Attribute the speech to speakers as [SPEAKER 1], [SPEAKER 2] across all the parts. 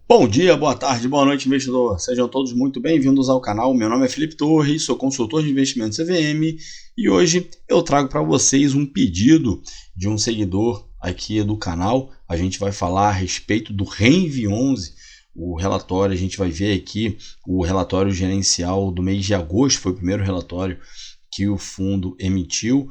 [SPEAKER 1] Bom dia, boa tarde, boa noite, investidor. Sejam todos muito bem-vindos ao canal. Meu nome é Felipe Torres, sou consultor de investimentos CVM e hoje eu trago para vocês um pedido de um seguidor aqui do canal. A gente vai falar a respeito do RENV11, o relatório. A gente vai ver aqui o relatório gerencial do mês de agosto, foi o primeiro relatório que o fundo emitiu.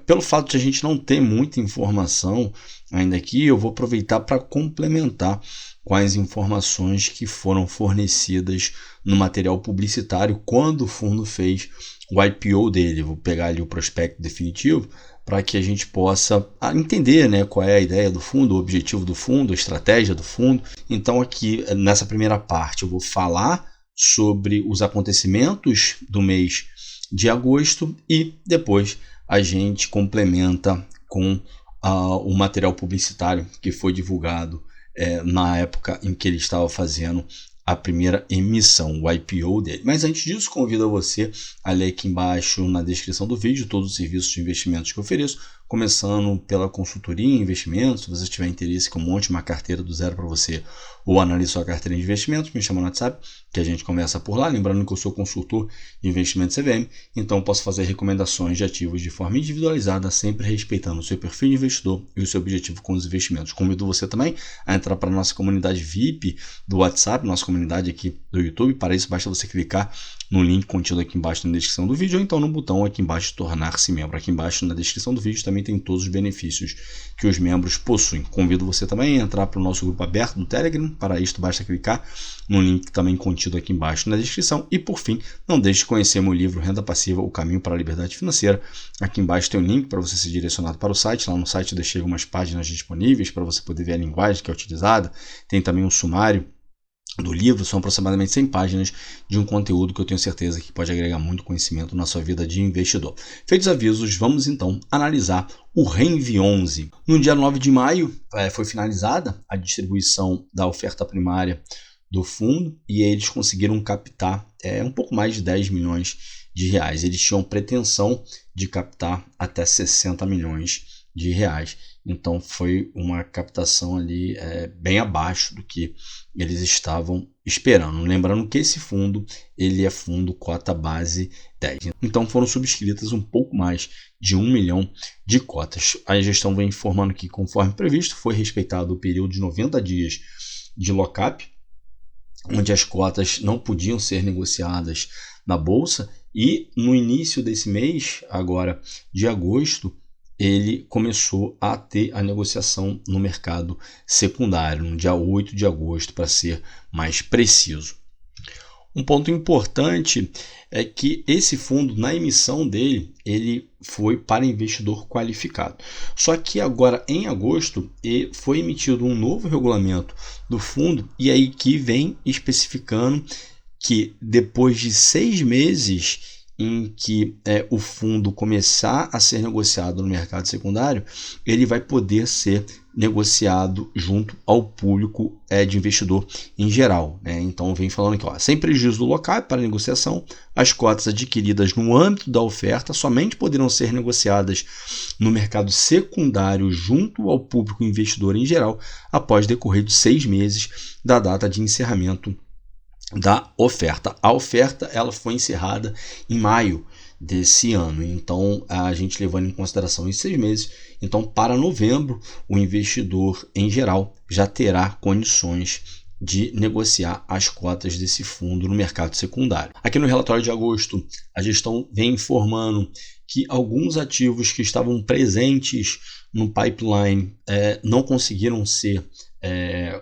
[SPEAKER 1] Pelo fato de a gente não ter muita informação ainda aqui, eu vou aproveitar para complementar com as informações que foram fornecidas no material publicitário quando o fundo fez o IPO dele. Vou pegar ali o prospecto definitivo para que a gente possa entender, né, qual é a ideia do fundo, o objetivo do fundo, a estratégia do fundo. Então aqui nessa primeira parte eu vou falar sobre os acontecimentos do mês de agosto e depois a gente complementa com o material publicitário que foi divulgado na época em que ele estava fazendo a primeira emissão, o IPO dele. Mas antes disso, convido você a ler aqui embaixo na descrição do vídeo todos os serviços de investimentos que eu ofereço, começando pela consultoria em investimentos. Se você tiver interesse que eu monte uma carteira do zero para você ou analise sua carteira de investimentos, me chama no WhatsApp que a gente conversa por lá. Lembrando que eu sou consultor de investimentos CVM, então eu posso fazer recomendações de ativos de forma individualizada, sempre respeitando o seu perfil de investidor e o seu objetivo com os investimentos. Convido você também a entrar para a nossa comunidade VIP do WhatsApp, nossa comunidade aqui do YouTube. Para isso basta você clicar no link contido aqui embaixo na descrição do vídeo ou então no botão aqui embaixo tornar-se membro. Aqui embaixo na descrição do vídeo também tem todos os benefícios que os membros possuem. Convido você também a entrar para o nosso grupo aberto do Telegram. Para isto basta clicar no link também contido aqui embaixo na descrição. E por fim, não deixe de conhecer meu livro Renda Passiva, o caminho para a liberdade financeira. Aqui embaixo tem um link para você ser direcionado para o site. Lá no site eu deixei algumas páginas disponíveis para você poder ver a linguagem que é utilizada. Tem também um sumário do livro, são aproximadamente 100 páginas de um conteúdo que eu tenho certeza que pode agregar muito conhecimento na sua vida de investidor. Feitos os avisos, vamos então analisar o RENV11. No dia 9 de maio foi finalizada a distribuição da oferta primária do fundo e eles conseguiram captar um pouco mais de 10 milhões de reais. Eles tinham pretensão de captar até 60 milhões de reais. Então foi uma captação ali bem abaixo do que eles estavam esperando. Lembrando que esse fundo ele é fundo cota base 10. Então foram subscritas um pouco mais de 1 milhão de cotas. A gestão vem informando que, conforme previsto, foi respeitado o período de 90 dias de lock-up, onde as cotas não podiam ser negociadas na bolsa, e no início desse mês, agora de agosto, ele começou a ter a negociação no mercado secundário, no dia 8 de agosto, para ser mais preciso. Um ponto importante é que esse fundo, na emissão dele, ele foi para investidor qualificado. Só que agora, em agosto, foi emitido um novo regulamento do fundo, e aí que vem especificando que depois de 6 meses em que o fundo começar a ser negociado no mercado secundário, ele vai poder ser negociado junto ao público de investidor em geral, né? Então vem falando aqui, sem prejuízo do local para negociação, as cotas adquiridas no âmbito da oferta somente poderão ser negociadas no mercado secundário junto ao público investidor em geral após decorrer de 6 meses da data de encerramento da oferta. A oferta ela foi encerrada em maio desse ano, então a gente levando em consideração esses 6 meses, então para novembro o investidor em geral já terá condições de negociar as cotas desse fundo no mercado secundário. Aqui no relatório de agosto, a gestão vem informando que alguns ativos que estavam presentes no pipeline não conseguiram ser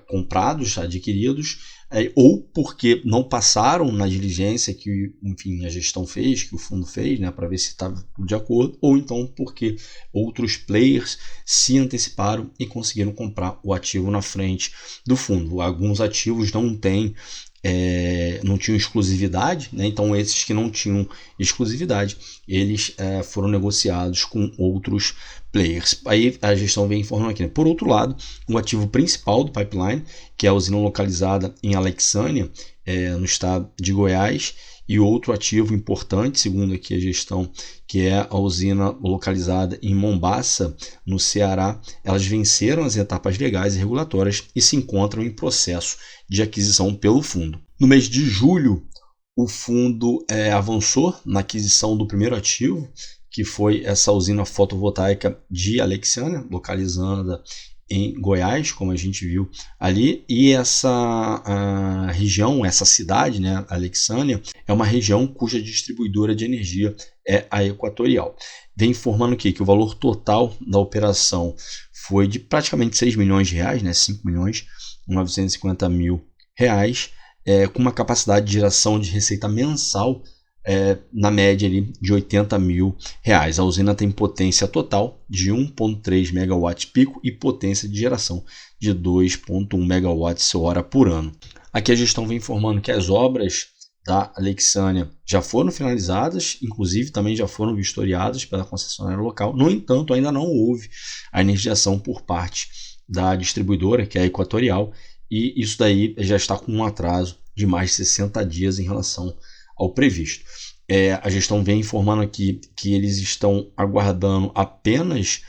[SPEAKER 1] comprados, adquiridos, ou porque não passaram na diligência que, enfim, a gestão fez, que o fundo fez, né, para ver se estava de acordo, ou então porque outros players se anteciparam e conseguiram comprar o ativo na frente do fundo. Alguns ativos não tinham exclusividade, né? Então esses que não tinham exclusividade, eles foram negociados com outros players. Aí a gestão vem informando aqui, né? Por outro lado, o ativo principal do pipeline, que é a usina localizada em Alexânia, no estado de Goiás, e outro ativo importante, segundo aqui a gestão, que é a usina localizada em Mombaça, no Ceará, elas venceram as etapas legais e regulatórias e se encontram em processo de aquisição pelo fundo. No mês de julho, o fundo avançou na aquisição do primeiro ativo, que foi essa usina fotovoltaica de Alexânia, localizada em Goiás, como a gente viu ali, e essa região, essa cidade, né, Alexânia, é uma região cuja distribuidora de energia é a Equatorial. Vem informando que o valor total da operação foi de praticamente 6 milhões de reais, né, 5 milhões 950 mil reais, com uma capacidade de geração de receita mensal na média ali, de 80 mil reais. A usina tem potência total de 1,3 megawatts pico e potência de geração de 2,1 megawatts hora por ano. Aqui a gestão vem informando que as obras da Alexânia já foram finalizadas, inclusive também já foram vistoriadas pela concessionária local. No entanto, ainda não houve a energização por parte da distribuidora, que é a Equatorial, e isso daí já está com um atraso de mais de 60 dias em relação ao previsto. A gestão vem informando aqui que eles estão aguardando apenas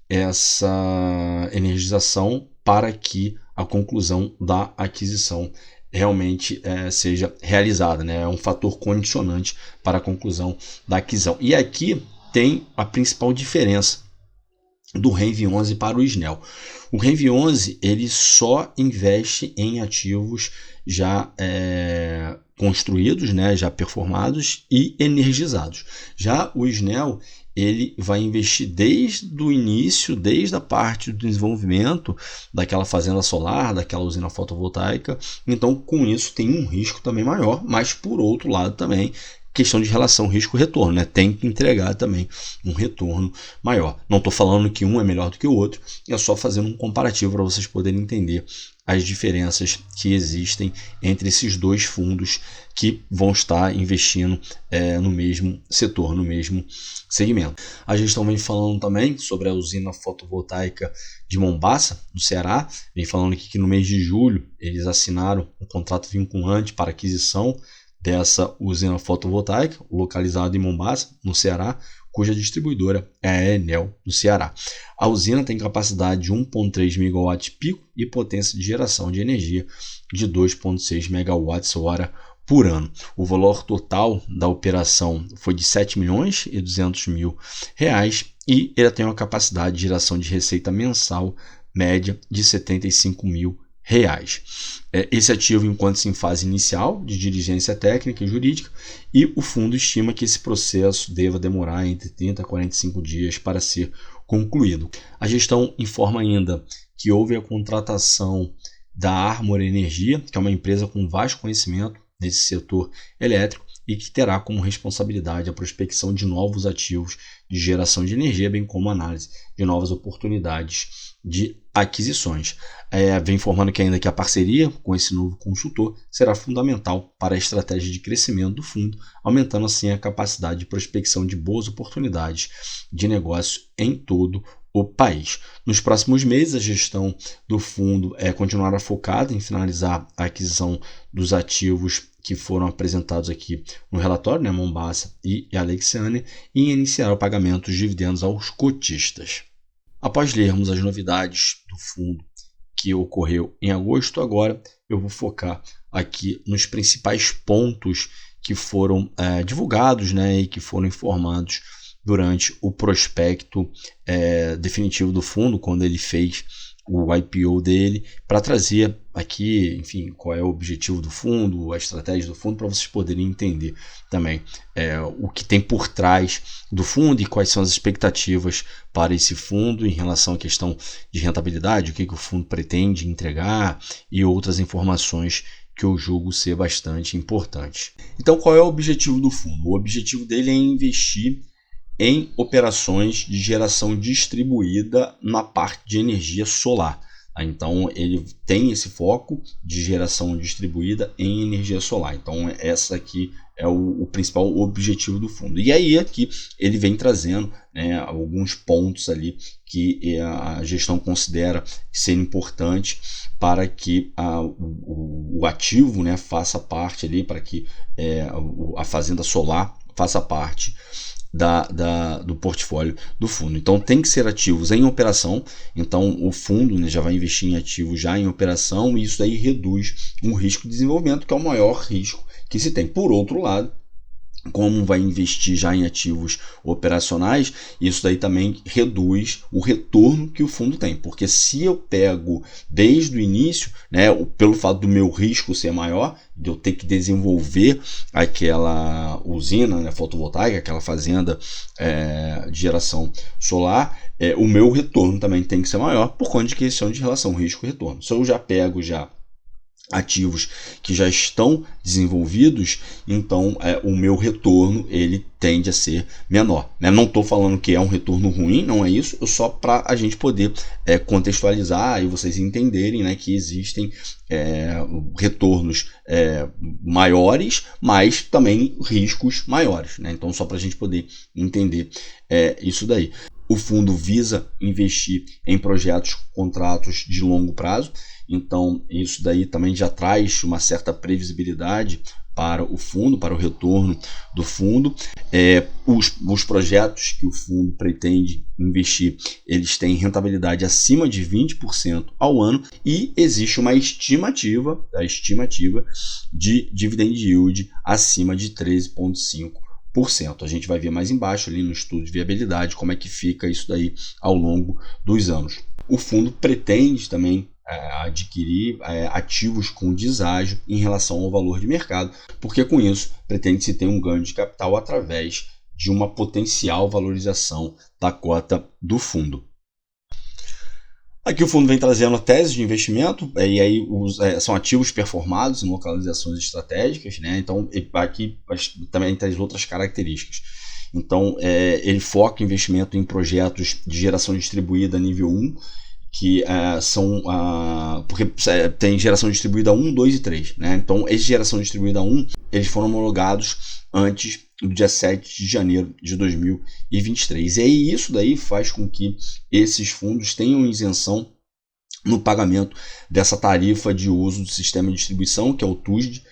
[SPEAKER 1] essa energização para que a conclusão da aquisição realmente seja realizada, né? É um fator condicionante para a conclusão da aquisição. E aqui tem a principal diferença do RENV 11 para o SNEL. O RENV 11 ele só investe em ativos já construídos, né, já performados e energizados. Já o SNEL ele vai investir desde o início, desde a parte do desenvolvimento daquela fazenda solar, daquela usina fotovoltaica. Então, com isso tem um risco também maior, mas por outro lado também questão de relação risco-retorno, né? Tem que entregar também um retorno maior. Não estou falando que um é melhor do que o outro, é só fazendo um comparativo para vocês poderem entender as diferenças que existem entre esses dois fundos que vão estar investindo no mesmo setor, no mesmo segmento. A gestão vem falando também sobre a usina fotovoltaica de Mombaça, no Ceará, vem falando aqui que no mês de julho eles assinaram um contrato vinculante para aquisição dessa usina fotovoltaica, localizada em Mombaça, no Ceará, cuja distribuidora é a Enel, do Ceará. A usina tem capacidade de 1,3 megawatts pico e potência de geração de energia de 2,6 megawatts hora por ano. O valor total da operação foi de 7 milhões e 200 mil reais e ela tem uma capacidade de geração de receita mensal média de 75 mil reais. Esse ativo encontra-se em fase inicial de diligência técnica e jurídica e o fundo estima que esse processo deva demorar entre 30 a 45 dias para ser concluído. A gestão informa ainda que houve a contratação da Armor Energia, que é uma empresa com vasto conhecimento nesse setor elétrico e que terá como responsabilidade a prospecção de novos ativos de geração de energia, bem como a análise de novas oportunidades de aquisições. Vem informando que ainda que a parceria com esse novo consultor será fundamental para a estratégia de crescimento do fundo, aumentando assim a capacidade de prospecção de boas oportunidades de negócio em todo o país. Nos próximos meses, a gestão do fundo continuará focada em finalizar a aquisição dos ativos que foram apresentados aqui no relatório, né, Mombaça e Alexânia, e iniciar o pagamento dos dividendos aos cotistas. Após lermos as novidades do fundo que ocorreu em agosto, agora eu vou focar aqui nos principais pontos que foram divulgados, né, e que foram informados durante o prospecto definitivo do fundo, quando ele fez o IPO dele, para trazer aqui, enfim, qual é o objetivo do fundo, a estratégia do fundo, para vocês poderem entender também o que tem por trás do fundo e quais são as expectativas para esse fundo em relação à questão de rentabilidade, o que o fundo pretende entregar e outras informações que eu julgo ser bastante importantes. Então, qual é o objetivo do fundo? O objetivo dele é investir em operações de geração distribuída na parte de energia solar. Então, ele tem esse foco de geração distribuída em energia solar. Então, essa aqui é o principal objetivo do fundo. E aí, aqui, ele vem trazendo, né, alguns pontos ali que a gestão considera ser importante para que o o ativo, né, faça parte ali, para que a fazenda solar faça parte do portfólio do fundo. Então tem que ser ativos em operação. Então o fundo, né, já vai investir em ativos já em operação, e isso aí reduz o risco de desenvolvimento, que é o maior risco que se tem. Por outro lado, como vai investir já em ativos operacionais, isso daí também reduz o retorno que o fundo tem, porque se eu pego desde o início, né, pelo fato do meu risco ser maior, de eu ter que desenvolver aquela usina, né, fotovoltaica, aquela fazenda de geração solar, o meu retorno também tem que ser maior, por conta de questão de relação risco-retorno. Se eu já pego ativos que já estão desenvolvidos, então o meu retorno ele tende a ser menor, né? Não estou falando que é um retorno ruim, não é isso, só para a gente poder contextualizar e vocês entenderem, né, que existem retornos maiores, mas também riscos maiores, né? Então só para a gente poder entender isso daí. O fundo visa investir em projetos com contratos de longo prazo, então isso daí também já traz uma certa previsibilidade para o fundo, para o retorno do fundo. Os projetos que o fundo pretende investir, eles têm rentabilidade acima de 20% ao ano, e existe uma estimativa de dividend yield acima de 13,5%. A gente vai ver mais embaixo ali no estudo de viabilidade como é que fica isso daí ao longo dos anos. O fundo pretende também adquirir ativos com deságio em relação ao valor de mercado, porque com isso pretende-se ter um ganho de capital através de uma potencial valorização da cota do fundo. Aqui o fundo vem trazendo a tese de investimento, e aí são ativos performados em localizações estratégicas, né? Então aqui também traz outras características. Então ele foca investimento em projetos de geração distribuída nível 1, que porque tem geração distribuída 1, 2 e 3, né? Então esse geração distribuída 1, eles foram homologados antes do dia 7 de janeiro de 2023. E aí isso daí faz com que esses fundos tenham isenção no pagamento dessa tarifa de uso do sistema de distribuição, que é o TUSD,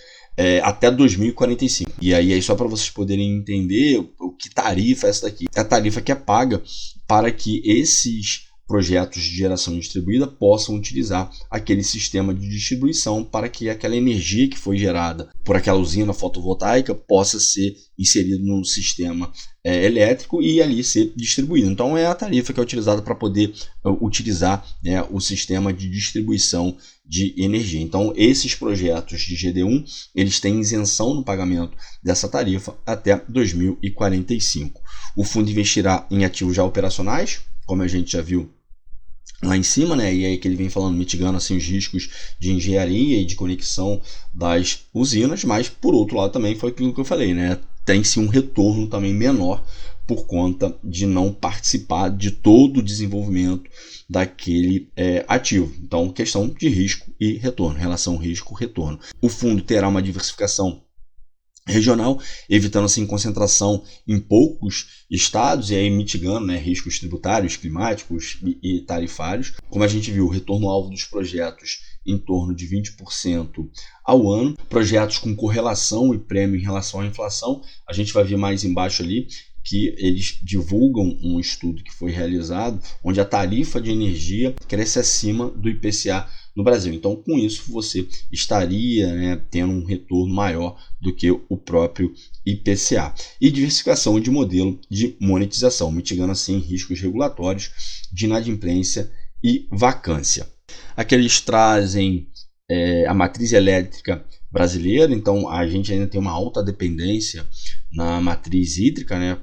[SPEAKER 1] até 2045. E aí é só para vocês poderem entender que tarifa é essa daqui. É a tarifa que é paga para que esses projetos de geração distribuída possam utilizar aquele sistema de distribuição para que aquela energia que foi gerada por aquela usina fotovoltaica possa ser inserida no sistema elétrico e ali ser distribuída. Então é a tarifa que é utilizada para poder utilizar, né, o sistema de distribuição de energia. Então esses projetos de GD1, eles têm isenção no pagamento dessa tarifa até 2045. O fundo investirá em ativos já operacionais, como a gente já viu lá em cima, né? E aí que ele vem falando, mitigando assim os riscos de engenharia e de conexão das usinas, mas por outro lado também foi aquilo que eu falei, né? Tem-se um retorno também menor por conta de não participar de todo o desenvolvimento daquele ativo. Então, questão de risco e retorno, relação risco-retorno. O fundo terá uma diversificação regional, evitando assim concentração em poucos estados e aí mitigando, né, riscos tributários, climáticos e tarifários. Como a gente viu, o retorno-alvo dos projetos em torno de 20% ao ano. Projetos com correlação e prêmio em relação à inflação, a gente vai ver mais embaixo ali que eles divulgam um estudo que foi realizado onde a tarifa de energia cresce acima do IPCA no Brasil. Então, com isso, você estaria, né, tendo um retorno maior do que o próprio IPCA. E diversificação de modelo de monetização, mitigando assim riscos regulatórios de inadimplência e vacância. Aqui eles trazem a matriz elétrica brasileira, então a gente ainda tem uma alta dependência na matriz hídrica, né,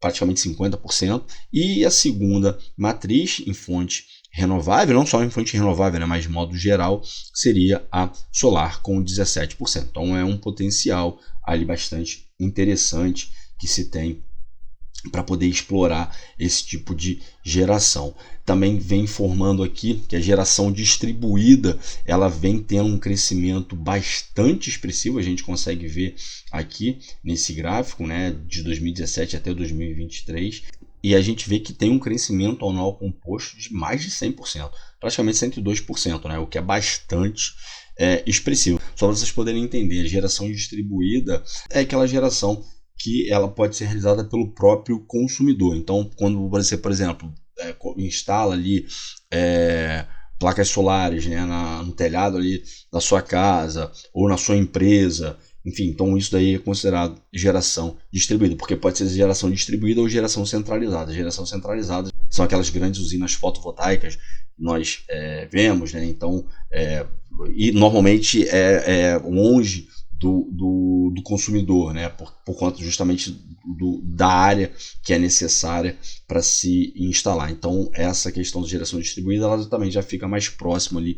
[SPEAKER 1] praticamente 50%, e a segunda matriz em fonte renovável, não só em fonte renovável, né, mas de modo geral, seria a solar com 17%. Então é um potencial ali bastante interessante que se tem para poder explorar esse tipo de geração. Também vem informando aqui que a geração distribuída ela vem tendo um crescimento bastante expressivo, a gente consegue ver aqui nesse gráfico, né, de 2017 até 2023, e a gente vê que tem um crescimento anual composto de mais de 100%, praticamente 102%, né, o que é bastante expressiva. Só para vocês poderem entender, a geração distribuída é aquela geração que ela pode ser realizada pelo próprio consumidor. Então, quando você, por exemplo, instala ali placas solares, né, no telhado ali da sua casa ou na sua empresa, enfim, então isso daí é considerado geração distribuída, porque pode ser geração distribuída ou geração centralizada. Geração centralizada são aquelas grandes usinas fotovoltaicas que nós vemos, né? Então, e normalmente é longe do consumidor, né? Por conta justamente da área que é necessária para se instalar. Então, essa questão de geração distribuída, ela também já fica mais próxima ali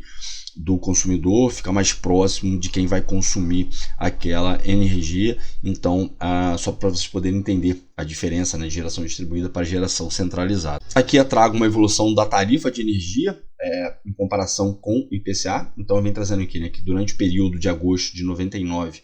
[SPEAKER 1] do consumidor, fica mais próximo de quem vai consumir aquela energia. Então, só para vocês poderem entender a diferença, né, de geração distribuída para geração centralizada. Aqui eu trago uma evolução da tarifa de energia em comparação com o IPCA. Então, eu venho trazendo aqui, né, que durante o período de agosto de 99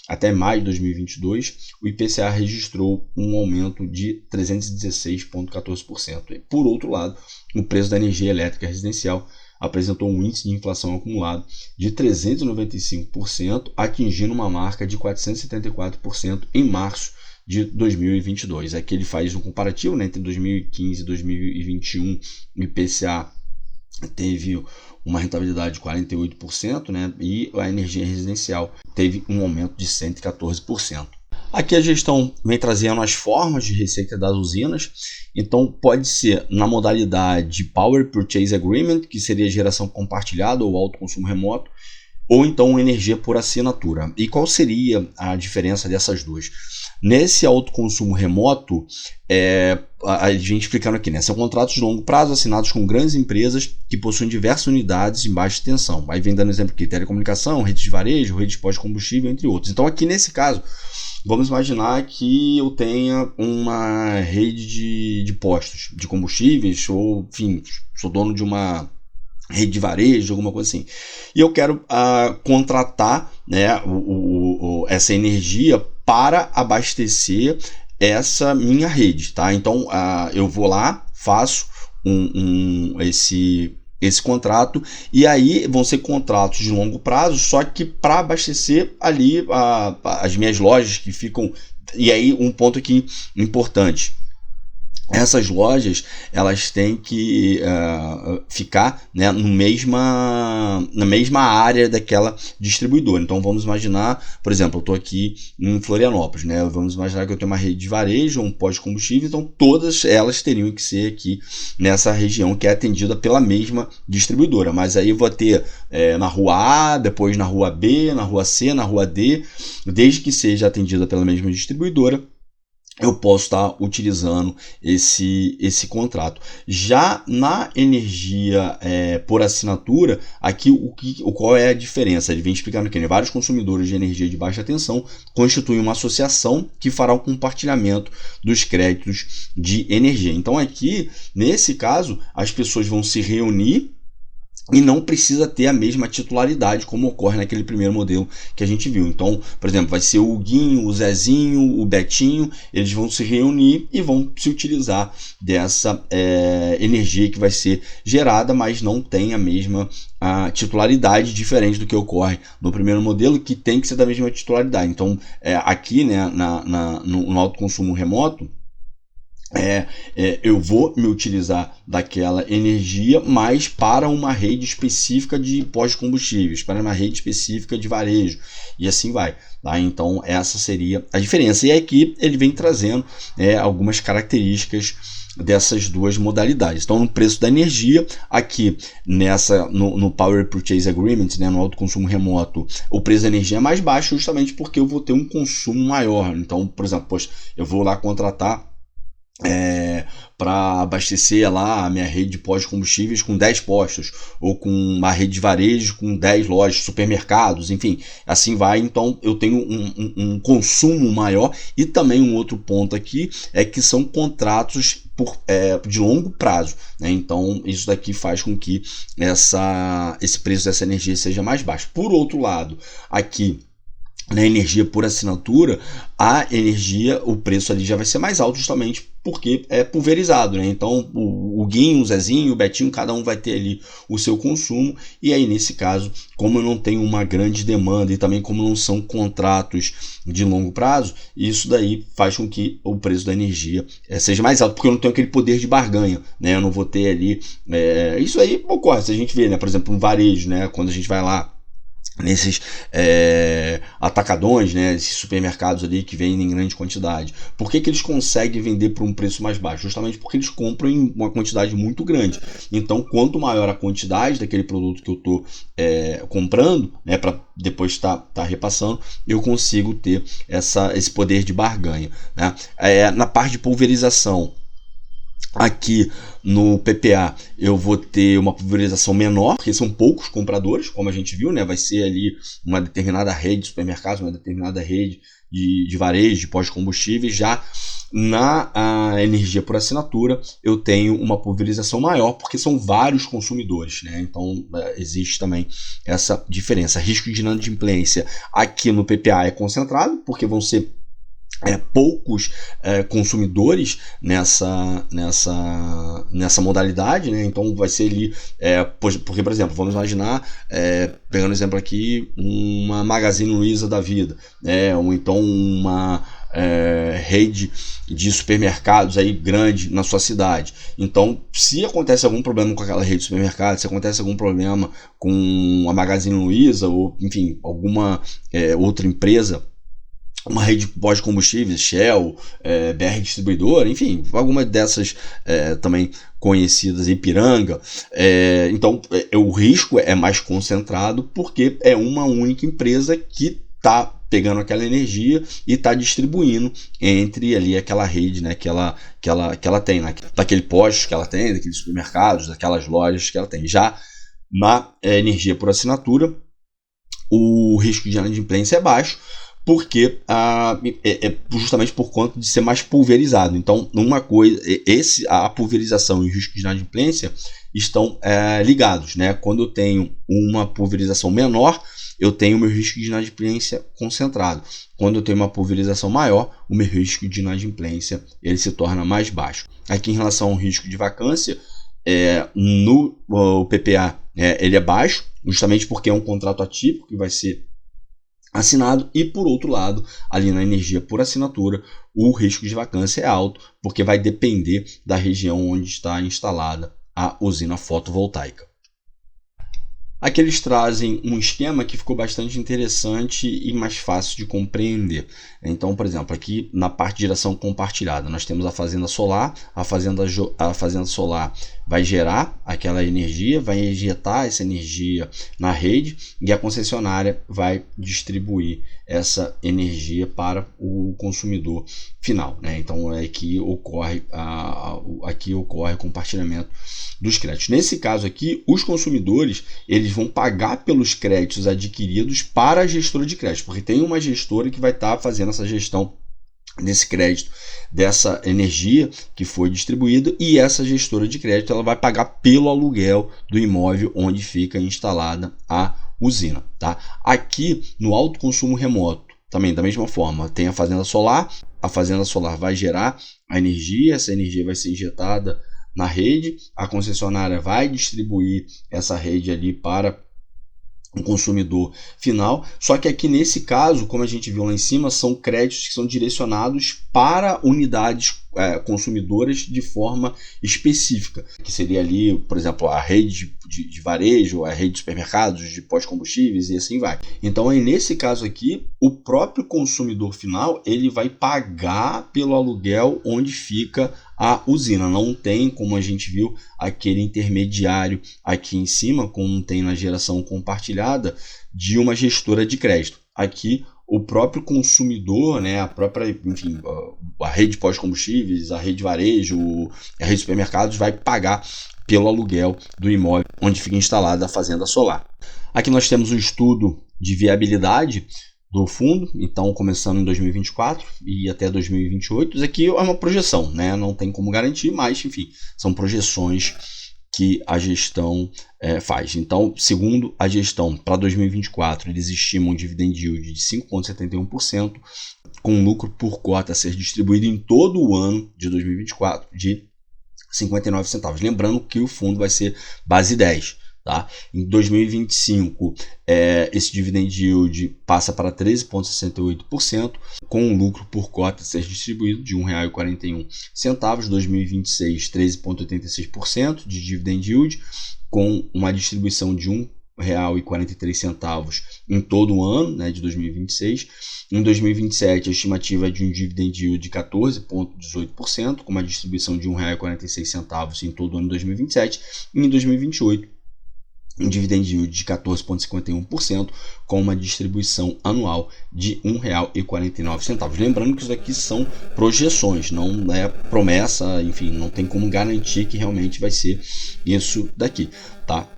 [SPEAKER 1] até maio de 2022, o IPCA registrou um aumento de 316,14%. Por outro lado, o preço da energia elétrica residencial apresentou um índice de inflação acumulado de 395%, atingindo uma marca de 474% em março de 2022. Aqui ele faz um comparativo, né, entre 2015 e 2021, o IPCA teve uma rentabilidade de 48%, né, e a energia residencial teve um aumento de 114%. Aqui a gestão vem trazendo as formas de receita das usinas. Então pode ser na modalidade Power Purchase Agreement, que seria geração compartilhada ou alto consumo remoto, ou então energia por assinatura. E qual seria a diferença dessas duas? Nesse autoconsumo remoto, a gente explicando aqui, né? São contratos de longo prazo assinados com grandes empresas que possuem diversas unidades em baixa tensão. Aí vem dando exemplo aqui, telecomunicação, rede de varejo, rede de pós-combustível, entre outros. Então aqui nesse caso, vamos imaginar que eu tenha uma rede de postos de combustíveis, ou enfim, sou dono de uma rede de varejo, alguma coisa assim. E eu quero contratar, né, essa energia para abastecer essa minha rede, tá? Então eu vou lá, faço esse contrato, e aí vão ser contratos de longo prazo, só que para abastecer ali as minhas lojas que ficam. E aí um ponto aqui importante: essas lojas, elas têm que ficar, né, na mesma área daquela distribuidora. Então vamos imaginar, por exemplo, eu estou aqui em Florianópolis, né? Vamos imaginar que eu tenho uma rede de varejo, um pós-combustível, então todas elas teriam que ser aqui nessa região que é atendida pela mesma distribuidora. Mas aí eu vou ter na rua A, depois na rua B, na rua C, na rua D, desde que seja atendida pela mesma distribuidora, eu posso estar utilizando esse contrato. Já na energia por assinatura, aqui qual é a diferença? Ele vem explicando aqui, né? Vários consumidores de energia de baixa tensão constituem uma associação que fará o compartilhamento dos créditos de energia. Então aqui, nesse caso, as pessoas vão se reunir e não precisa ter a mesma titularidade como ocorre naquele primeiro modelo que a gente viu. Então, por exemplo, vai ser o Guinho, o Zezinho, o Betinho, eles vão se reunir e vão se utilizar dessa energia que vai ser gerada, mas não tem a mesma titularidade, diferente do que ocorre no primeiro modelo, que tem que ser da mesma titularidade. Então, aqui, né, no autoconsumo remoto, eu vou me utilizar daquela energia, mas para uma rede específica de pós-combustíveis, para uma rede específica de varejo, e assim vai, tá? Então essa seria a diferença. E aqui ele vem trazendo algumas características dessas duas modalidades. Então, no preço da energia, aqui no Power Purchase Agreement, né, no autoconsumo remoto, o preço da energia é mais baixo, justamente porque eu vou ter um consumo maior. Então, por exemplo, eu vou lá contratar para abastecer lá a minha rede de pós-combustíveis com 10 postos, ou com uma rede de varejo com 10 lojas, supermercados, enfim, assim vai. Então eu tenho um consumo maior. E também um outro ponto aqui é que são contratos de longo prazo, né? Então isso daqui faz com que esse preço dessa energia seja mais baixo. Por outro lado, aqui na energia por assinatura, o preço ali já vai ser mais alto, justamente porque é pulverizado, né? Então o Guinho, o Zezinho, o Betinho, cada um vai ter ali o seu consumo, e aí nesse caso, como eu não tenho uma grande demanda e também como não são contratos de longo prazo, isso daí faz com que o preço da energia seja mais alto, porque eu não tenho aquele poder de barganha, né? Eu não vou ter ali... isso aí ocorre, se a gente vê, né? Por exemplo, um varejo, né? Quando a gente vai lá nesses atacadões, né, esses supermercados ali que vendem em grande quantidade. Por que eles conseguem vender por um preço mais baixo? Justamente porque eles compram em uma quantidade muito grande. Então, quanto maior a quantidade daquele produto que eu estou comprando, né, para depois estar repassando, eu consigo ter esse poder de barganha, né? Na parte de pulverização, aqui no PPA eu vou ter uma pulverização menor, porque são poucos compradores, como a gente viu, né? Vai ser ali uma determinada rede de supermercados, uma determinada rede de varejo, de pós-combustíveis. Já na energia por assinatura eu tenho uma pulverização maior, porque são vários consumidores, né? Então existe também essa diferença. Risco de inadimplência aqui no PPA é concentrado, porque vão ser poucos consumidores nessa modalidade, né? Então vai ser ali, porque, por exemplo, vamos imaginar, pegando exemplo aqui, uma Magazine Luiza da vida, ou então uma rede de supermercados aí grande na sua cidade. Então, se acontece algum problema com aquela rede de supermercados, se acontece algum problema com a Magazine Luiza, ou enfim, alguma outra empresa, uma rede de pós-combustíveis, Shell, BR Distribuidora, enfim, alguma dessas também conhecidas, Ipiranga. Então, o risco é mais concentrado, porque é uma única empresa que está pegando aquela energia e está distribuindo entre ali aquela rede, né, que ela tem, né, daquele posto que ela tem, daqueles supermercados, daquelas lojas que ela tem. Já na energia por assinatura, o risco de inadimplência é baixo, porque justamente por conta de ser mais pulverizado. Então, uma coisa, a pulverização e o risco de inadimplência estão ligados, né? Quando eu tenho uma pulverização menor, eu tenho o meu risco de inadimplência concentrado. Quando eu tenho uma pulverização maior, o meu risco de inadimplência ele se torna mais baixo. Aqui, em relação ao risco de vacância, no PPA ele é baixo, justamente porque é um contrato atípico que vai ser assinado, e por outro lado, ali na energia por assinatura, o risco de vacância é alto, porque vai depender da região onde está instalada a usina fotovoltaica. Aqui eles trazem um esquema que ficou bastante interessante e mais fácil de compreender. Então, por exemplo, aqui na parte de geração compartilhada, nós temos a fazenda solar. A fazenda solar vai gerar aquela energia, vai injetar essa energia na rede, e a concessionária vai distribuir essa energia para o consumidor final, né? Então aqui ocorre o compartilhamento dos créditos. Nesse caso aqui, os consumidores eles vão pagar pelos créditos adquiridos para a gestora de crédito, porque tem uma gestora que vai estar fazendo essa gestão desse crédito, dessa energia que foi distribuída, e essa gestora de crédito ela vai pagar pelo aluguel do imóvel onde fica instalada a usina, tá? Aqui no autoconsumo remoto, também da mesma forma, tem a fazenda solar vai gerar a energia, essa energia vai ser injetada na rede, a concessionária vai distribuir essa rede ali para o consumidor final. Só que aqui nesse caso, como a gente viu lá em cima, são créditos que são direcionados para unidades consumidoras de forma específica, que seria ali, por exemplo, a rede de varejo, a rede de supermercados, de pós-combustíveis e assim vai. Então, aí, nesse caso aqui, o próprio consumidor final ele vai pagar pelo aluguel onde fica a usina. Não tem, como a gente viu, aquele intermediário aqui em cima, como tem na geração compartilhada, de uma gestora de crédito. Aqui, o próprio consumidor, né, a rede de pós-combustíveis, a rede de varejo, a rede de supermercados vai pagar pelo aluguel do imóvel onde fica instalada a fazenda solar. Aqui nós temos um estudo de viabilidade do fundo, então começando em 2024 e até 2028. Isso aqui é uma projeção, né? Não tem como garantir, mas enfim, são projeções que a gestão faz. Então, segundo a gestão, para 2024, eles estimam um dividend yield de 5,71%, com lucro por cota a ser distribuído em todo o ano de 2024 de 59 centavos. Lembrando que o fundo vai ser base 10. Tá? Em 2025, esse dividend yield passa para 13,68%, com um lucro por cota a ser distribuído de R$ 1,41. 2026, 13,86% de dividend yield, com uma distribuição de R$ 1,43 em todo o ano, né, de 2026. Em 2027, a estimativa é de um dividend yield de 14,18%, com uma distribuição de R$ 1,46 em todo o ano de 2027. E em 2028, um dividend yield de 14,51%, com uma distribuição anual de R$ 1,49. Lembrando que isso aqui são projeções, não é promessa, enfim, não tem como garantir que realmente vai ser isso daqui, tá?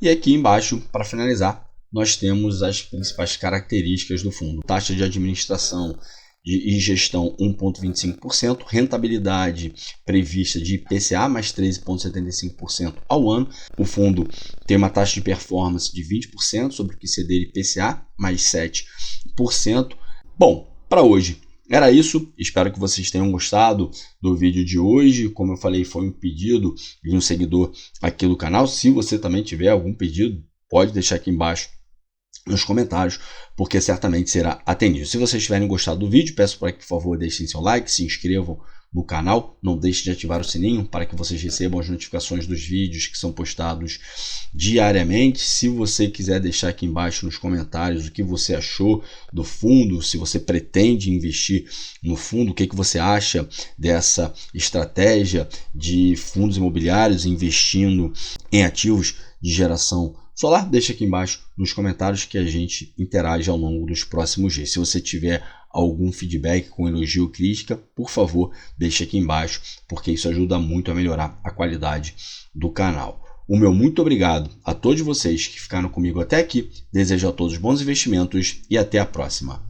[SPEAKER 1] E aqui embaixo, para finalizar, nós temos as principais características do fundo. Taxa de administração e gestão 1,25%, rentabilidade prevista de IPCA mais 13,75% ao ano. O fundo tem uma taxa de performance de 20% sobre o QCD e IPCA mais 7%. Bom, para hoje era isso. Espero que vocês tenham gostado do vídeo de hoje. Como eu falei, foi um pedido de um seguidor aqui do canal. Se você também tiver algum pedido, pode deixar aqui embaixo nos comentários, porque certamente será atendido. Se vocês tiverem gostado do vídeo, peço para que, por favor, deixem seu like, se inscrevam no canal, não deixem de ativar o sininho para que vocês recebam as notificações dos vídeos que são postados diariamente. Se você quiser deixar aqui embaixo nos comentários o que você achou do fundo, se você pretende investir no fundo, o que você acha dessa estratégia de fundos imobiliários investindo em ativos de geração solar, deixa aqui embaixo nos comentários que a gente interage ao longo dos próximos dias. Se você tiver algum feedback com elogio ou crítica, por favor, deixa aqui embaixo, porque isso ajuda muito a melhorar a qualidade do canal. O meu muito obrigado a todos vocês que ficaram comigo até aqui. Desejo a todos bons investimentos e até a próxima.